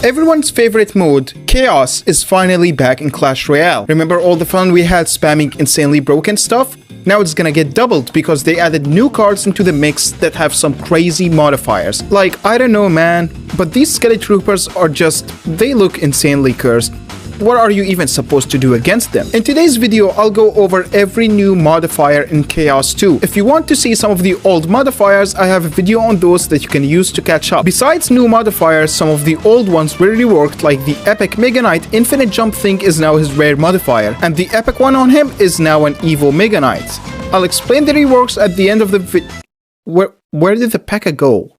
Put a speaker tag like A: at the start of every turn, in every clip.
A: Everyone's favorite mode, Chaos, is finally back in Clash Royale. Remember all the fun we had spamming insanely broken stuff? Now it's gonna get doubled because they added new cards into the mix that have some crazy modifiers. Like, I don't know man, but these Skelly Troopers are just, they look insanely cursed. What are you even supposed to do against them? In today's video, I'll go over every new modifier in Chaos 2. If you want to see some of the old modifiers, I have a video on those that you can use to catch up. Besides new modifiers, some of the old ones were reworked, like the epic Mega Knight infinite jump thing is now his rare modifier, and the epic one on him is now an Evo Mega Knight. I'll explain the reworks at the end of the video. Where did the P.E.K.K.A. go?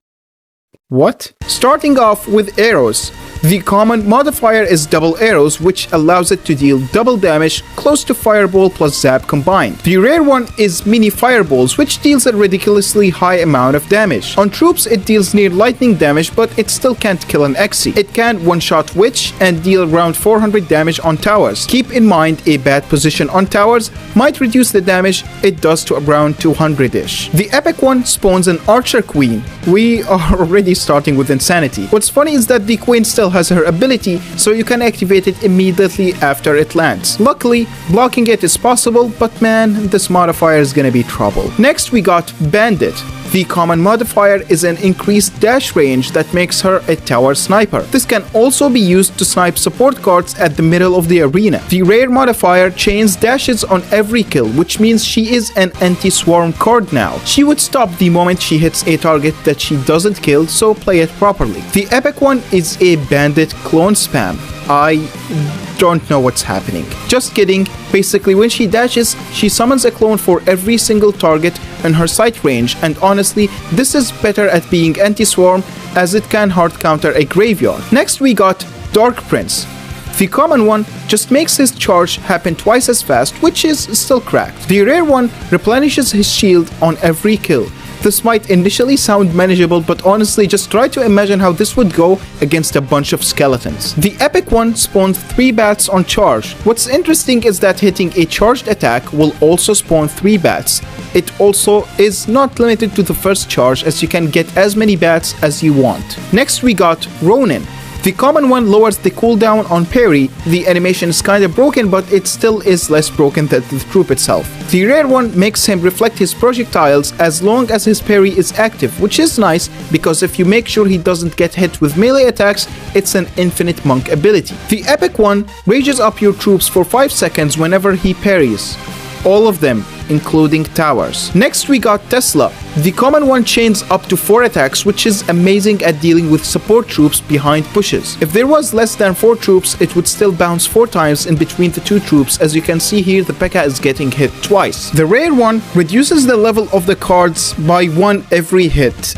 A: What? Starting off with arrows. The common modifier is double arrows, which allows it to deal double damage close to fireball plus zap combined. The rare one is mini fireballs, which deals a ridiculously high amount of damage. On troops it deals near lightning damage, but it still can't kill an Exi. It can one-shot witch and deal around 400 damage on towers. Keep in mind a bad position on towers might reduce the damage it does to around 200-ish. The epic one spawns an archer queen. We are already starting with insanity. What's funny is that the queen still has her ability, so you can activate it immediately after it lands. Luckily, blocking it is possible, but man, this modifier is gonna be trouble. Next we got Bandit. The common modifier is an increased dash range that makes her a tower sniper. This can also be used to snipe support cards at the middle of the arena. The rare modifier chains dashes on every kill, which means she is an anti-swarm card now. She would stop the moment she hits a target that she doesn't kill, so play it properly. The epic one is a Bandit clone spam. I don't know what's happening. Just kidding. Basically, when she dashes, she summons a clone for every single target in her sight range, and honestly, this is better at being anti-swarm as it can hard counter a graveyard. Next we got Dark Prince. The common one just makes his charge happen twice as fast, which is still cracked. The rare one replenishes his shield on every kill. This might initially sound manageable, but honestly just try to imagine how this would go against a bunch of skeletons. The epic one spawns 3 bats on charge. What's interesting is that hitting a charged attack will also spawn 3 bats. It also is not limited to the first charge, as you can get as many bats as you want. Next we got Ronin. The common one lowers the cooldown on parry. The animation is kinda broken, but it still is less broken than the troop itself. The rare one makes him reflect his projectiles as long as his parry is active, which is nice because if you make sure he doesn't get hit with melee attacks, it's an infinite monk ability. The epic one rages up your troops for 5 seconds whenever he parries. All of them, including towers. Next we got Tesla. The common one chains up to 4 attacks, which is amazing at dealing with support troops behind pushes. If there was less than 4 troops, it would still bounce 4 times in between the 2 troops. As you can see here, the P.E.K.K.A. is getting hit twice. The rare one reduces the level of the cards by 1 every hit.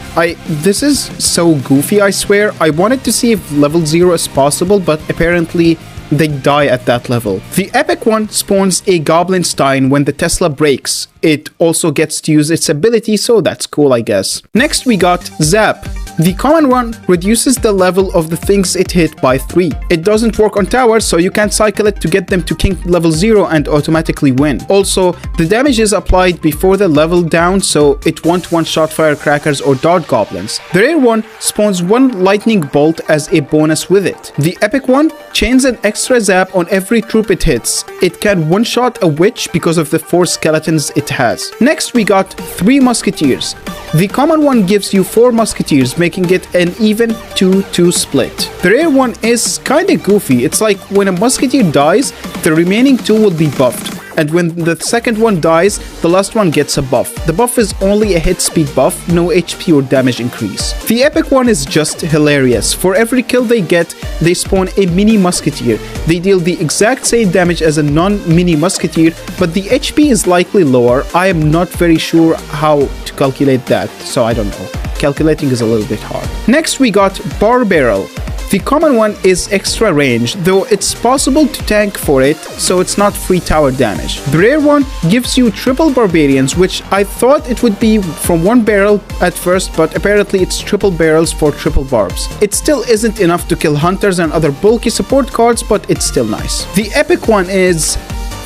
A: This is so goofy, I swear. I wanted to see if level 0 is possible, but apparently they die at that level. The epic one spawns a Goblin Stein when the Tesla breaks. It also gets to use its ability, so that's cool, I guess. Next we got Zap. The common one reduces the level of the things it hit by 3. It doesn't work on towers, so you can cycle it to get them to king level 0 and automatically win. Also, the damage is applied before the level down, so it won't one-shot firecrackers or dart goblins. The rare one spawns 1 lightning bolt as a bonus with it. The epic one chains an extra zap on every troop it hits. It can one-shot a witch because of the 4 skeletons it has. Next we got 3 musketeers. The common one gives you 4 musketeers, making it an even 2-2 split. The rare one is kinda goofy. It's like when a musketeer dies, the remaining 2 will be buffed. And when the second one dies, the last one gets a buff. The buff is only a hit speed buff, no HP or damage increase. The epic one is just hilarious. For every kill they get, they spawn a mini musketeer. They deal the exact same damage as a non-mini musketeer, but the HP is likely lower. I am not very sure how to calculate that, so I don't know. Calculating is a little bit hard. Next we got Bar Barrel. The common one is extra range, though it's possible to tank for it, so it's not free tower damage. The rare one gives you triple barbarians, which I thought it would be from 1 barrel at first, but apparently it's triple barrels for triple barbs. It still isn't enough to kill hunters and other bulky support cards, but it's still nice. The epic one is,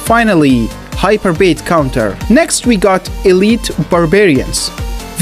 A: finally, hyper bait counter. Next we got elite barbarians.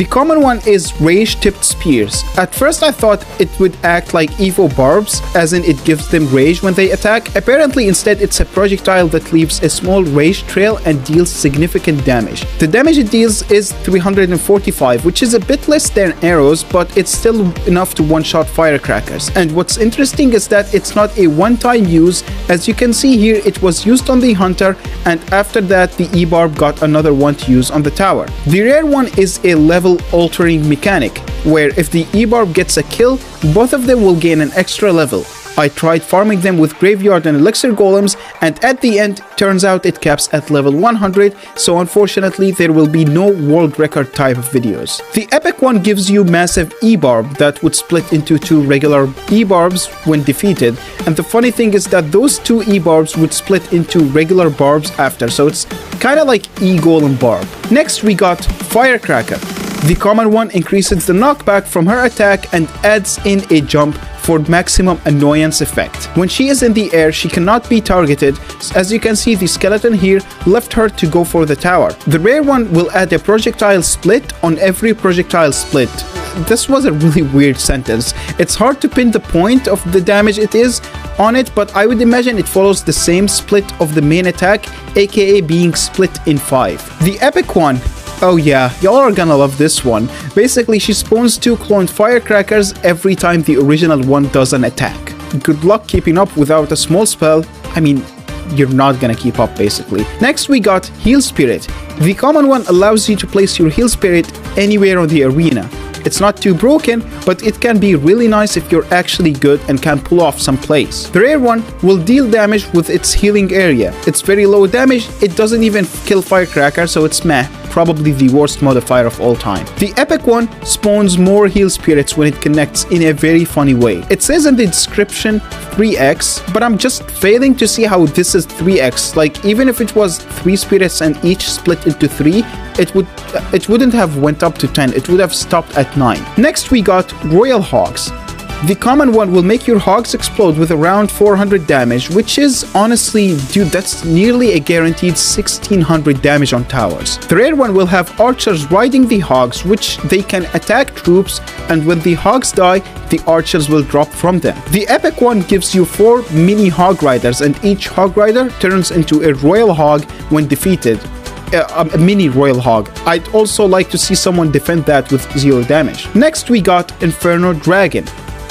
A: The common one is rage-tipped spears. At first I thought it would act like Evo barbs, as in it gives them rage when they attack. Apparently instead it's a projectile that leaves a small rage trail and deals significant damage. The damage it deals is 345, which is a bit less than arrows, but it's still enough to one-shot firecrackers. And what's interesting is that it's not a one-time use. As you can see here, it was used on the hunter, and after that the E-barb got another one to use on the tower. The rare one is a level-altering mechanic, where if the E-barb gets a kill, both of them will gain an extra level. I tried farming them with graveyard and elixir golems, and at the end, turns out it caps at level 100, so unfortunately there will be no world record type of videos. The epic one gives you massive E-barb that would split into 2 regular E-barbs when defeated, and the funny thing is that those 2 E-barbs would split into regular barbs after, so it's kinda like E-golem barb. Next we got Firecracker. The common one increases the knockback from her attack and adds in a jump for maximum annoyance effect. When she is in the air, she cannot be targeted. As you can see, the skeleton here left her to go for the tower. The rare one will add a projectile split on every projectile split. This was a really weird sentence. It's hard to pin the point of the damage it is on it, but I would imagine it follows the same split of the main attack, aka being split in 5. The epic one, oh yeah, y'all are gonna love this one. Basically, she spawns 2 cloned firecrackers every time the original one does an attack. Good luck keeping up without a small spell. I mean, you're not gonna keep up basically. Next we got Heal Spirit. The common one allows you to place your Heal Spirit anywhere on the arena. It's not too broken, but it can be really nice if you're actually good and can pull off some plays. The rare one will deal damage with its healing area. It's very low damage, it doesn't even kill Firecracker, so it's meh. Probably the worst modifier of all time. The epic one spawns more heal spirits when it connects in a very funny way. It says in the description 3x, but I'm just failing to see how this is 3x. Like, even if it was 3 spirits and each split into 3, it wouldn't have went up to 10, it would have stopped at 9. Next we got Royal Hogs. The common one will make your hogs explode with around 400 damage, which is honestly, dude, that's nearly a guaranteed 1600 damage on towers. The rare one will have archers riding the hogs, which they can attack troops, and when the hogs die, the archers will drop from them. The epic one gives you 4 mini hog riders, and each hog rider turns into a royal hog when defeated. A mini royal hog. I'd also like to see someone defend that with 0 damage. Next we got Inferno Dragon.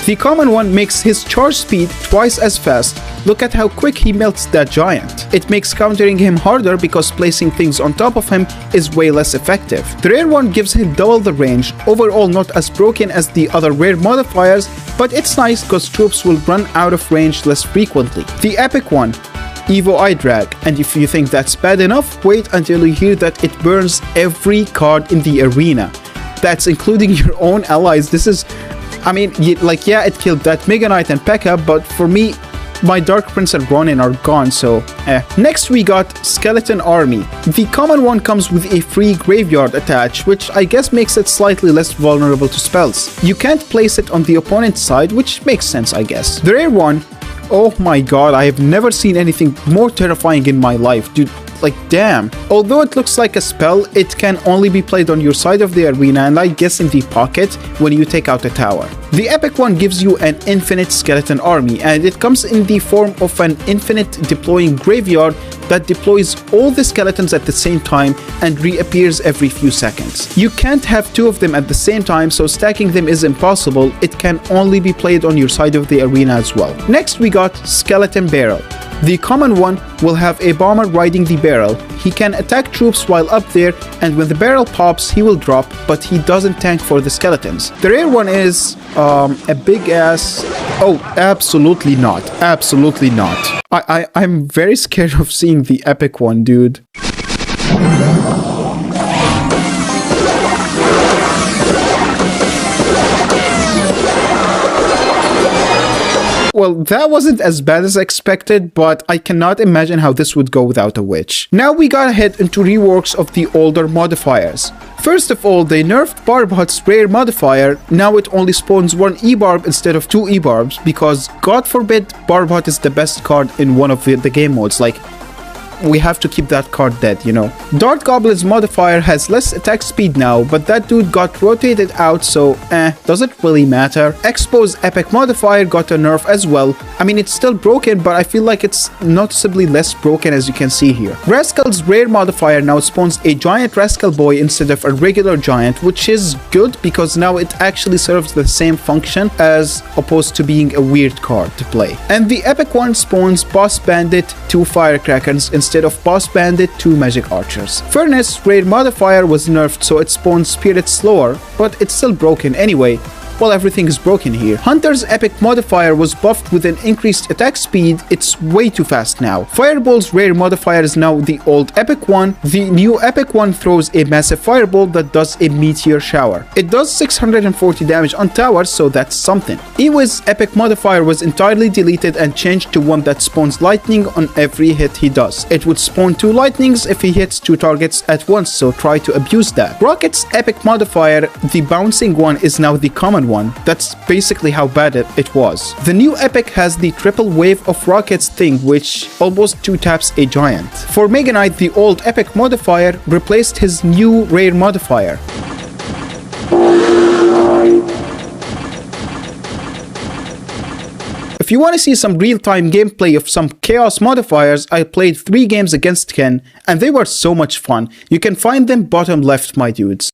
A: The common one makes his charge speed twice as fast. Look at how quick he melts that giant. It makes countering him harder because placing things on top of him is way less effective. The rare one gives him double the range. Overall not as broken as the other rare modifiers, but it's nice because troops will run out of range less frequently. The epic one, Evo Eye Drag, and if you think that's bad enough, wait until you hear that it burns every card in the arena. That's including your own allies. This is, I mean, like, yeah, it killed that Mega Knight and P.E.K.K.A, but for me, my Dark Prince and Ronin are gone, so Next we got Skeleton Army. The common one comes with a free graveyard attached, which I guess makes it slightly less vulnerable to spells. You can't place it on the opponent's side, which makes sense, I guess. The rare one, oh my god, I have never seen anything more terrifying in my life, dude. Like, damn. Although it looks like a spell, it can only be played on your side of the arena and I guess in the pocket when you take out a tower. The epic one gives you an infinite skeleton army, and it comes in the form of an infinite deploying graveyard that deploys all the skeletons at the same time and reappears every few seconds. You can't have 2 of them at the same time, so stacking them is impossible. It can only be played on your side of the arena as well. Next we got Skeleton Barrel. The common one will have a bomber riding the barrel. He can attack troops while up there, and when the barrel pops, he will drop, but he doesn't tank for the skeletons. The rare one is a big ass... Oh, absolutely not. Absolutely not. I'm very scared of seeing the epic one, dude. Well, that wasn't as bad as expected, but I cannot imagine how this would go without a witch. Now we gotta head into reworks of the older modifiers. First of all, they nerfed Barbot's rare modifier. Now it only spawns 1 E-barb instead of 2 E-barbs, because God forbid Barbot is the best card in one of the game modes. Like, we have to keep that card dead, you know. Dart Goblin's modifier has less attack speed now, but that dude got rotated out, so does it really matter? Expo's epic modifier got a nerf as well. I mean, it's still broken, but I feel like it's noticeably less broken, as you can see here. Rascal's rare modifier now spawns a giant Rascal boy instead of a regular giant, which is good because now it actually serves the same function as opposed to being a weird card to play. And the epic one spawns Boss Bandit 2 Firecrackers instead of Boss Bandit 2 Magic Archers. Furnace rare modifier was nerfed, so it spawns Spirit slower, but it's still broken anyway. Well, everything is broken here. Hunter's epic modifier was buffed with an increased attack speed. It's way too fast now. Fireball's rare modifier is now the old epic one. The new epic one throws a massive fireball that does a meteor shower. It does 640 damage on towers, so that's something. Ewa's epic modifier was entirely deleted and changed to one that spawns lightning on every hit he does. It would spawn 2 lightnings if he hits 2 targets at once, so try to abuse that. Rocket's epic modifier, the bouncing one, is now the common one. That's basically how bad it was. The new epic has the triple wave of rockets thing, which almost 2 taps a giant. For Mega Knight, the old epic modifier replaced his new rare modifier. If you want to see some real-time gameplay of some Chaos modifiers, I played 3 games against Ken, and they were so much fun. You can find them bottom left, my dudes.